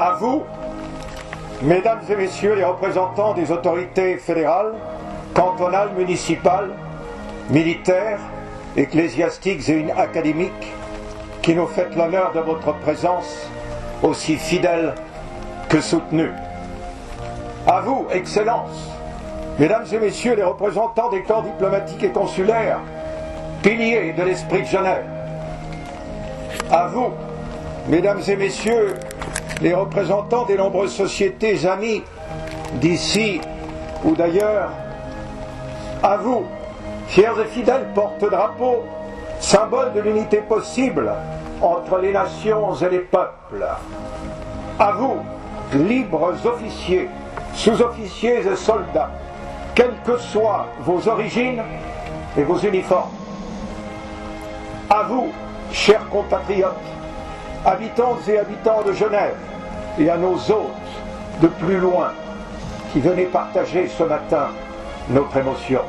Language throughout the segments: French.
À vous, mesdames et messieurs les représentants des autorités fédérales, cantonales, municipales, militaires, ecclésiastiques et académiques, qui nous faites l'honneur de votre présence, aussi fidèle que soutenue. À vous, Excellences, mesdames et messieurs les représentants des corps diplomatiques et consulaires, piliers de l'esprit de Genève. À vous, mesdames et messieurs les représentants des nombreuses sociétés amies d'ici ou d'ailleurs. À vous, fiers et fidèles porte-drapeaux, symboles de l'unité possible entre les nations et les peuples. À vous, libres officiers, sous-officiers et soldats, quelles que soient vos origines et vos uniformes. À vous, chers compatriotes, habitantes et habitants de Genève, et à nos hôtes de plus loin, qui venaient partager ce matin notre émotion.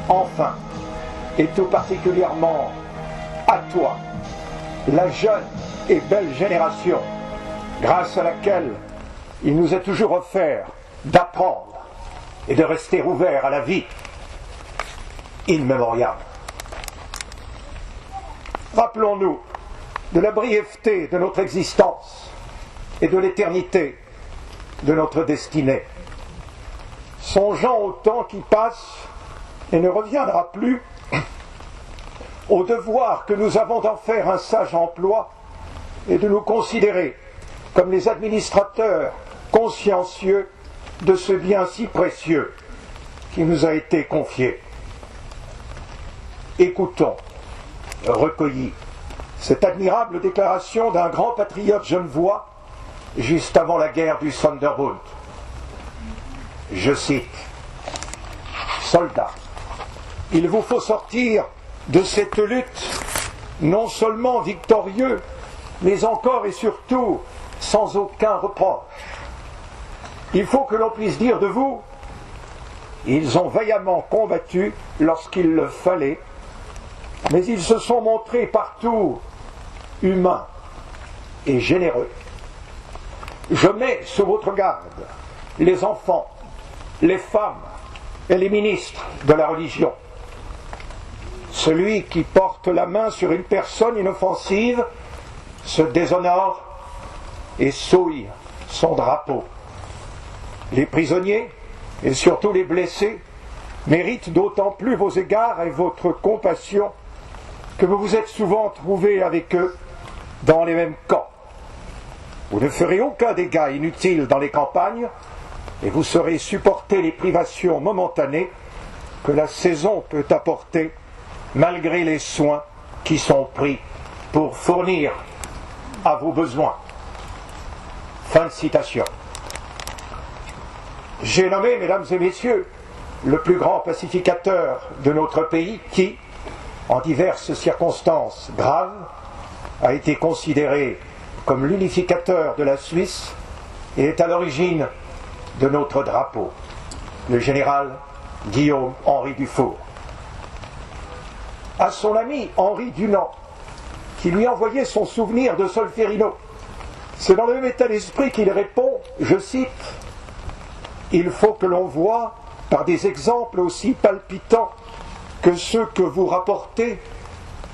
Enfin, et tout particulièrement à toi, la jeune et belle génération, grâce à laquelle il nous est toujours offert d'apprendre et de rester ouvert à la vie in memoriam. Rappelons-nous de la brièveté de notre existence et de l'éternité de notre destinée. Songeons au temps qui passe et ne reviendra plus, au devoir que nous avons d'en faire un sage emploi et de nous considérer comme les administrateurs consciencieux de ce bien si précieux qui nous a été confié. Écoutons, recueillis, cette admirable déclaration d'un grand patriote genevois juste avant la guerre du Sonderbund. Je cite: Soldats, il vous faut sortir de cette lutte non seulement victorieux, mais encore et surtout sans aucun reproche. Il faut que l'on puisse dire de vous: ils ont vaillamment combattu lorsqu'il le fallait, mais ils se sont montrés partout humains et généreux. Je mets sous votre garde les enfants, les femmes et les ministres de la religion. Celui qui porte la main sur une personne inoffensive se déshonore et souille son drapeau. Les prisonniers, et surtout les blessés, méritent d'autant plus vos égards et votre compassion que vous vous êtes souvent trouvés avec eux dans les mêmes camps. Vous ne ferez aucun dégât inutile dans les campagnes et vous saurez supporter les privations momentanées que la saison peut apporter malgré les soins qui sont pris pour fournir à vos besoins. Fin de citation. J'ai nommé, mesdames et messieurs, le plus grand pacificateur de notre pays qui, en diverses circonstances graves, a été considéré comme l'unificateur de la Suisse et est à l'origine de notre drapeau, le général Guillaume-Henri Dufour. À son ami Henri Dunant, qui lui envoyait son souvenir de Solferino, c'est dans le même état d'esprit qu'il répond, je cite: il faut que l'on voie, par des exemples aussi palpitants que ceux que vous rapportez,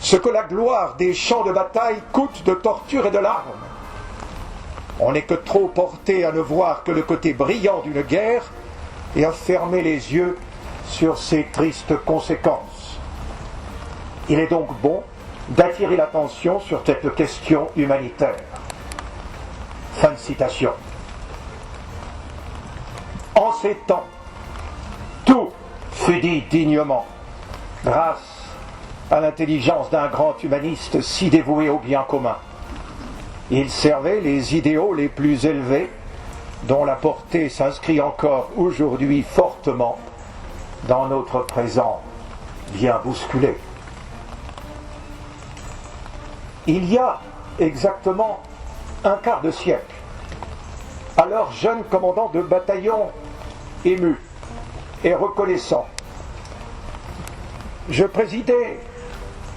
ce que la gloire des champs de bataille coûte de torture et de larmes. On n'est que trop porté à ne voir que le côté brillant d'une guerre et à fermer les yeux sur ses tristes conséquences. Il est donc bon d'attirer l'attention sur cette question humanitaire. Fin de citation. En ces temps, tout fut dit dignement, grâce à l'intelligence d'un grand humaniste si dévoué au bien commun. Il servait les idéaux les plus élevés, dont la portée s'inscrit encore aujourd'hui fortement dans notre présent bien bousculé. Il y a exactement un quart de siècle, alors jeune commandant de bataillon ému et reconnaissant, je présidais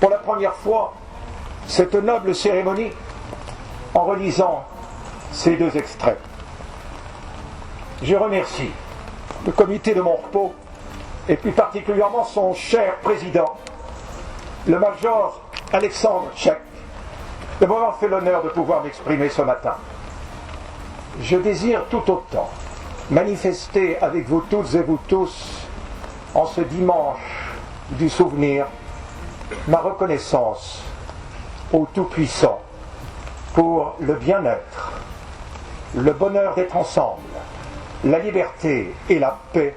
pour la première fois cette noble cérémonie en relisant ces deux extraits. Je remercie le comité de mon repos et plus particulièrement son cher président, le major Alexandre Tchek, de m'avoir fait l'honneur de pouvoir m'exprimer ce matin. Je désire tout autant manifester avec vous toutes et vous tous, en ce dimanche du souvenir, ma reconnaissance au Tout-Puissant pour le bien-être, le bonheur d'être ensemble, la liberté et la paix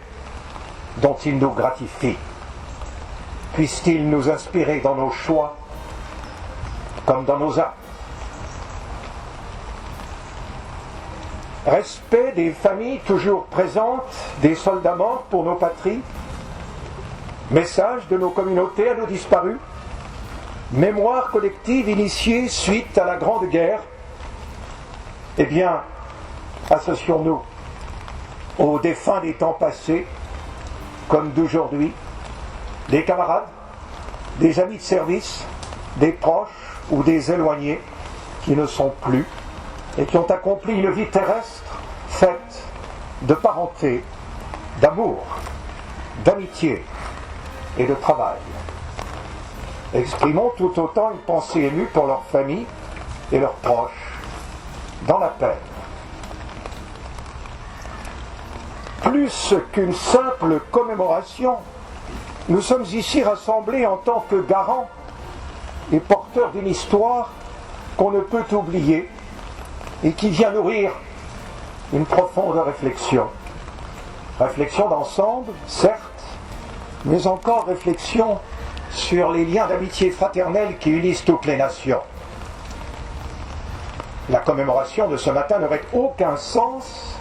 dont il nous gratifie. Puisse-t-il nous inspirer dans nos choix comme dans nos actes. Respect des familles toujours présentes, des soldats morts pour nos patries, message de nos communautés à nos disparus, mémoire collective initiée suite à la Grande Guerre. Eh bien, associons-nous aux défunts des temps passés, comme d'aujourd'hui, des camarades, des amis de service, des proches ou des éloignés qui ne sont plus et qui ont accompli une vie terrestre faite de parenté, d'amour, d'amitié et de travail. Exprimons tout autant une pensée émue pour leurs familles et leurs proches dans la peine. Plus qu'une simple commémoration, nous sommes ici rassemblés en tant que garants et porteurs d'une histoire qu'on ne peut oublier et qui vient nourrir une profonde réflexion. Réflexion d'ensemble, certes, mais encore réflexion sur les liens d'amitié fraternelle qui unissent toutes les nations. La commémoration de ce matin n'aurait aucun sens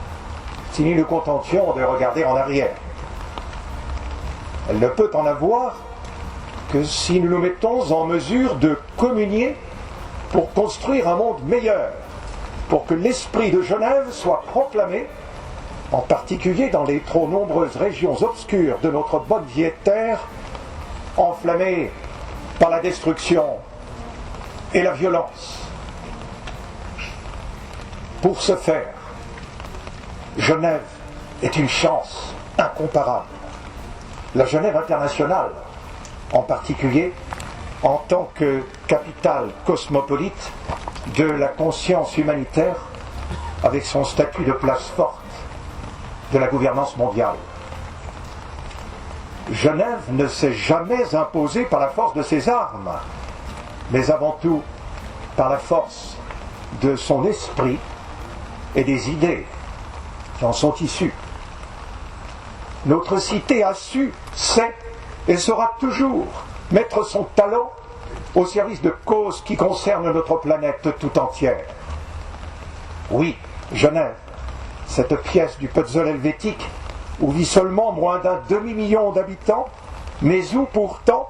si nous nous contentions de regarder en arrière. Elle ne peut en avoir que si nous nous mettons en mesure de communier pour construire un monde meilleur, pour que l'esprit de Genève soit proclamé, en particulier dans les trop nombreuses régions obscures de notre bonne vieille terre, enflammées par la destruction et la violence. Pour ce faire, Genève est une chance incomparable. La Genève internationale, en particulier, en tant que capitale cosmopolite de la conscience humanitaire, avec son statut de place forte de la gouvernance mondiale. Genève ne s'est jamais imposée par la force de ses armes, mais avant tout par la force de son esprit et des idées qui en sont issues. Notre cité a su, sait et saura toujours mettre son talent au service de causes qui concernent notre planète tout entière. Oui, Genève, cette pièce du puzzle helvétique où vit seulement moins d'un demi-million d'habitants, mais où pourtant,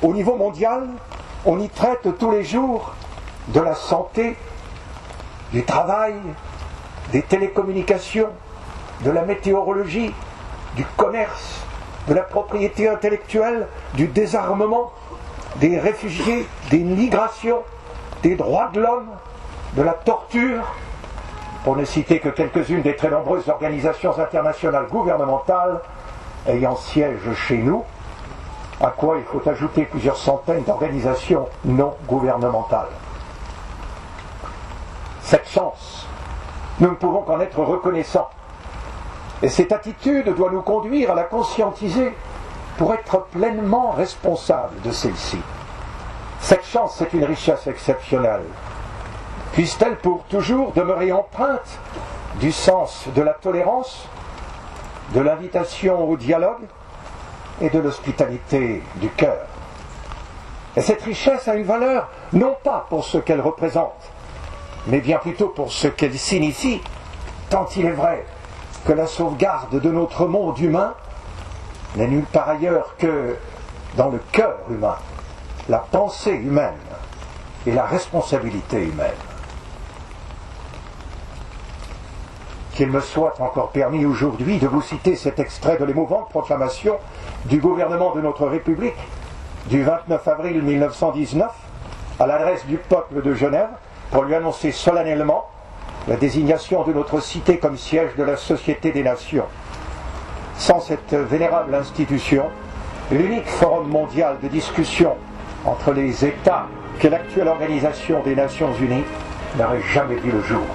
au niveau mondial, on y traite tous les jours de la santé, du travail, des télécommunications, de la météorologie, du commerce, de la propriété intellectuelle, du désarmement, des réfugiés, des migrations, des droits de l'homme, de la torture, pour ne citer que quelques-unes des très nombreuses organisations internationales gouvernementales ayant siège chez nous, à quoi il faut ajouter plusieurs centaines d'organisations non gouvernementales. Cette chance, nous ne pouvons qu'en être reconnaissants. Et cette attitude doit nous conduire à la conscientiser pour être pleinement responsables de celle-ci. Cette chance, c'est une richesse exceptionnelle. Puisse-t-elle pour toujours demeurer empreinte du sens de la tolérance, de l'invitation au dialogue et de l'hospitalité du cœur. Et cette richesse a une valeur non pas pour ce qu'elle représente, mais bien plutôt pour ce qu'elle signifie, tant il est vrai que la sauvegarde de notre monde humain n'est nulle part ailleurs que dans le cœur humain, la pensée humaine et la responsabilité humaine. Qu'il me soit encore permis aujourd'hui de vous citer cet extrait de l'émouvante proclamation du gouvernement de notre République du 29 avril 1919 à l'adresse du peuple de Genève pour lui annoncer solennellement la désignation de notre cité comme siège de la Société des Nations. Sans cette vénérable institution, l'unique forum mondial de discussion entre les États que l'actuelle Organisation des Nations Unies n'aurait jamais vu le jour.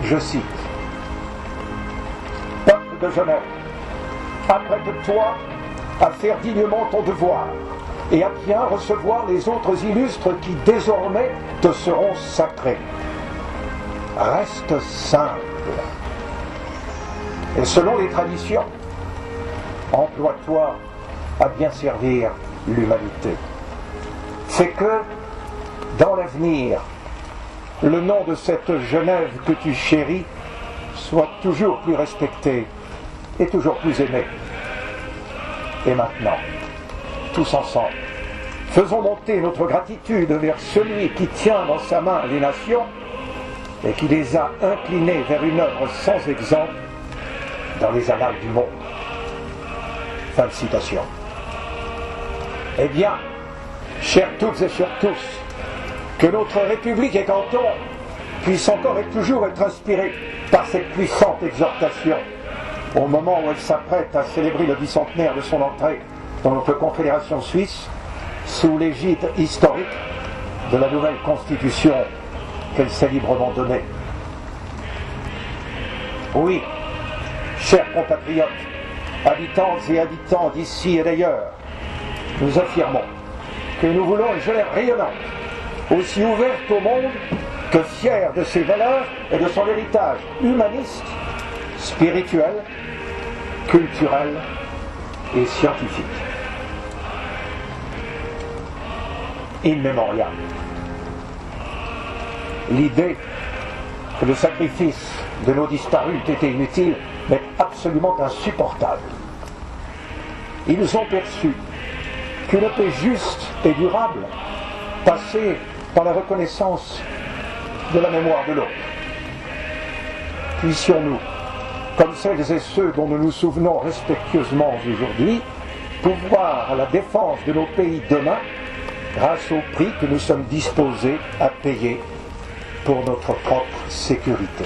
Je cite: « Peuple de Genève, apprête-toi à faire dignement ton devoir et à bien recevoir les autres illustres qui désormais te seront sacrés. Reste simple et selon les traditions, emploie-toi à bien servir l'humanité. Fais que, dans l'avenir, le nom de cette Genève que tu chéris soit toujours plus respecté et toujours plus aimé. Et maintenant, tous ensemble, faisons monter notre gratitude vers celui qui tient dans sa main les nations et qui les a inclinées vers une œuvre sans exemple dans les annales du monde. » Fin de citation. Eh bien, chers toutes et chers tous, que notre République et canton puissent encore et toujours être inspirés par cette puissante exhortation au moment où elle s'apprête à célébrer le bicentenaire de son entrée dans notre Confédération suisse sous l'égide historique de la nouvelle Constitution qu'elle s'est librement donnée. Oui, chers compatriotes, habitantes et habitants d'ici et d'ailleurs, nous affirmons que nous voulons une Genève rayonnante, aussi ouverte au monde que fière de ses valeurs et de son héritage humaniste, spirituel, culturel et scientifique. In memoriam. L'idée que le sacrifice de nos disparus eût été inutile est absolument insupportable. Ils ont perçu qu'une paix juste et durable passait par la reconnaissance de la mémoire de l'autre. Puissions-nous, comme celles et ceux dont nous nous souvenons respectueusement aujourd'hui, pouvoir à la défense de nos pays demain grâce au prix que nous sommes disposés à payer pour notre propre sécurité.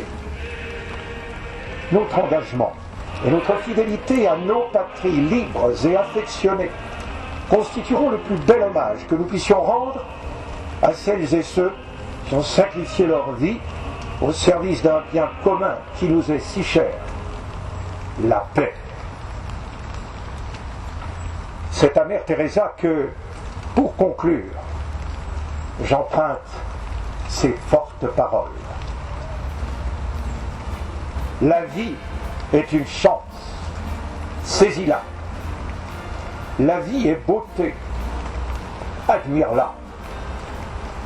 Notre engagement et notre fidélité à nos patries libres et affectionnées constitueront le plus bel hommage que nous puissions rendre à celles et ceux qui ont sacrifié leur vie au service d'un bien commun qui nous est si cher, la paix. C'est à Mère Teresa que, pour conclure, j'emprunte ces fortes paroles. La vie est une chance, saisis-la. La vie est beauté, admire-la.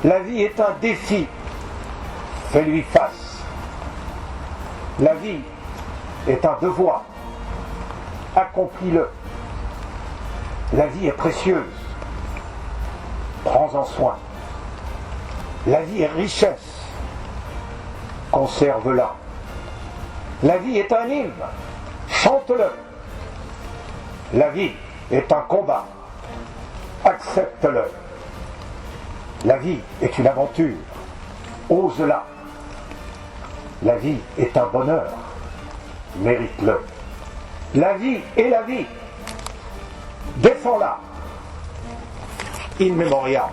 La vie est un défi, fais-lui face. La vie est un devoir, accomplis-le. La vie est précieuse, prends-en soin. La vie est richesse, conserve-la. La vie est un hymne, chante-le. La vie est un combat, accepte-le. La vie est une aventure, ose-la. La vie est un bonheur, mérite-le. La vie est la vie, défends-la. In memoriam.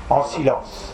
En silence.